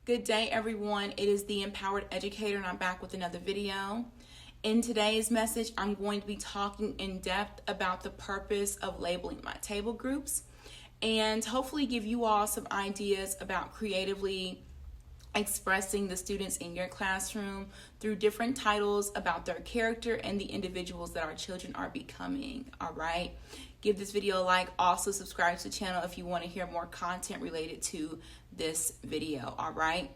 Good day, everyone. It is the Empowered Educator, and I'm back with another video. In today's message, I'm going to be talking in depth about the purpose of labeling my table groups and hopefully give you all some ideas about creatively expressing the students in your classroom through different titles about their character and the individuals that our children are becoming. All right. Give this video a like. Also subscribe to the channel if you want to hear more content related to this video. All right.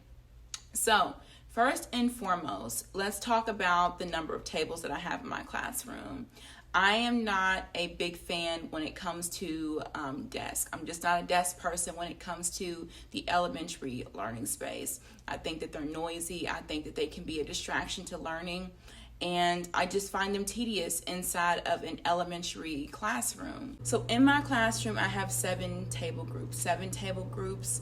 So first and foremost, let's talk about the number of tables that I have in my classroom. I am not a big fan when it comes to desks. I'm just not a desk person when it comes to the elementary learning space. I think that they're noisy. I think that they can be a distraction to learning. And I just find them tedious inside of an elementary classroom. So in my classroom, I have 7 table groups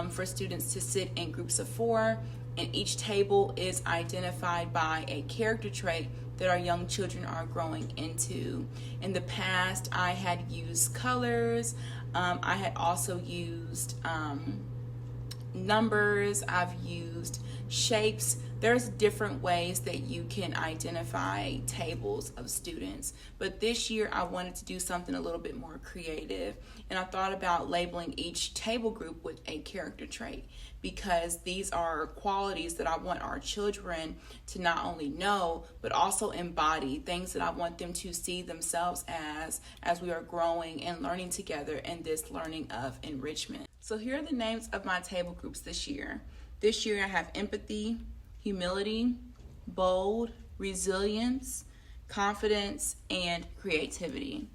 for students to sit in groups of 4. And each table is identified by a character trait that our young children are growing into. In the past, I had used colors. I had also used numbers. I've used shapes. There's different ways that you can identify tables of students. But this year, I wanted to do something a little bit more creative. And I thought about labeling each table group with a character trait, because these are qualities that I want our children to not only know, but also embody, things that I want them to see themselves as we are growing and learning together in this learning of enrichment. So here are the names of my table groups this year. This year I have empathy, humility, bold, resilience, confidence, and creativity.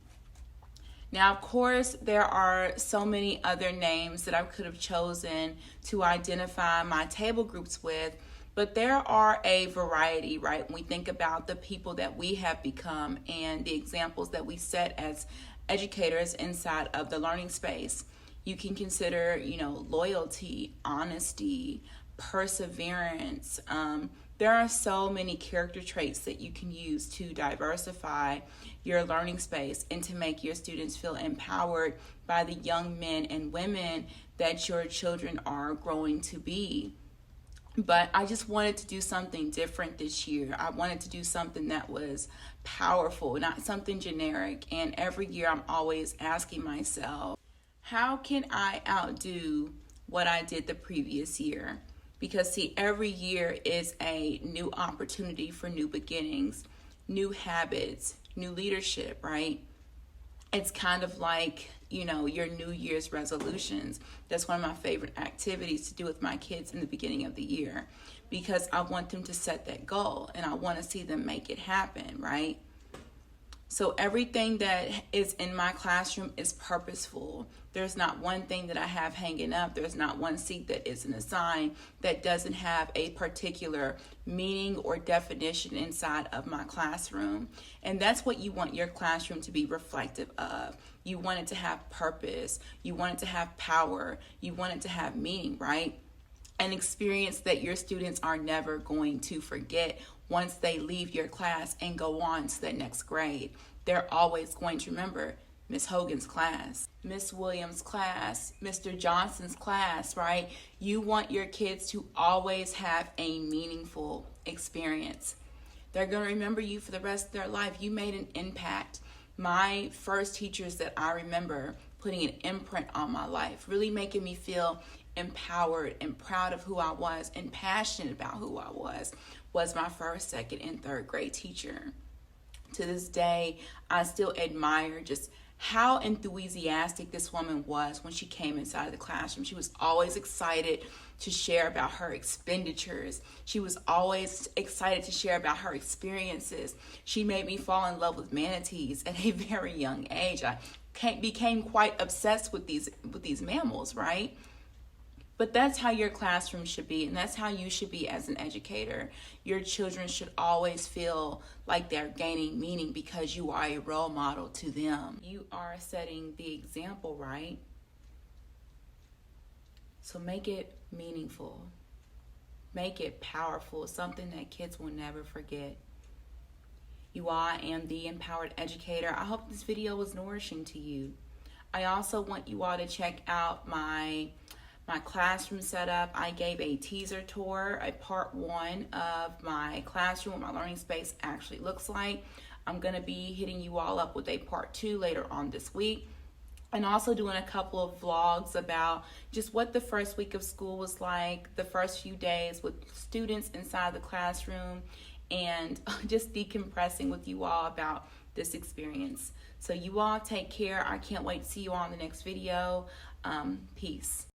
Now, of course, there are so many other names that I could have chosen to identify my table groups with, but there are a variety, right? When we think about the people that we have become and the examples that we set as educators inside of the learning space, you can consider, loyalty, honesty, perseverance. There are so many character traits that you can use to diversify your learning space and to make your students feel empowered by the young men and women that your children are growing to be. But I just wanted to do something different this year. I wanted to do something that was powerful, not something generic. And every year I'm always asking myself, how can I outdo what I did the previous year? Because see, every year is a new opportunity for new beginnings, new habits, new leadership, right? It's kind of like, your New Year's resolutions. That's one of my favorite activities to do with my kids in the beginning of the year, because I want them to set that goal and I want to see them make it happen, right? So everything that is in my classroom is purposeful. There's not one thing that I have hanging up. There's not one seat that isn't assigned that doesn't have a particular meaning or definition inside of my classroom. And that's what you want your classroom to be reflective of. You want it to have purpose. You want it to have power. You want it to have meaning, right? An experience that your students are never going to forget once they leave your class and go on to the next grade. They're always going to remember Miss Hogan's class, Miss Williams' class, Mr. Johnson's class, right? You want your kids to always have a meaningful experience. They're going to remember you for the rest of their life. You made an impact. My first teachers that I remember putting an imprint on my life, really making me feel empowered and proud of who I was and passionate about who I was my first, second, and third grade teacher. To this day, I still admire just how enthusiastic this woman was when she came inside of the classroom. She was always excited to share about her expenditures. She was always excited to share about her experiences. She made me fall in love with manatees at a very young age. I became quite obsessed with these mammals, right? But that's how your classroom should be, and that's how you should be as an educator. Your children should always feel like they're gaining meaning because you are a role model to them. You are setting the example, right? So make it meaningful. Make it powerful, something that kids will never forget. You all, I am the Empowered Educator. I hope this video was nourishing to you. I also want you all to check out my my classroom setup. I gave a teaser tour, a part 1 of my classroom, what my learning space actually looks like. I'm going to be hitting you all up with a part 2 later on this week. And also doing a couple of vlogs about just what the first week of school was like, the first few days with students inside the classroom, and just decompressing with you all about this experience. So you all take care. I can't wait to see you all in the next video. Peace.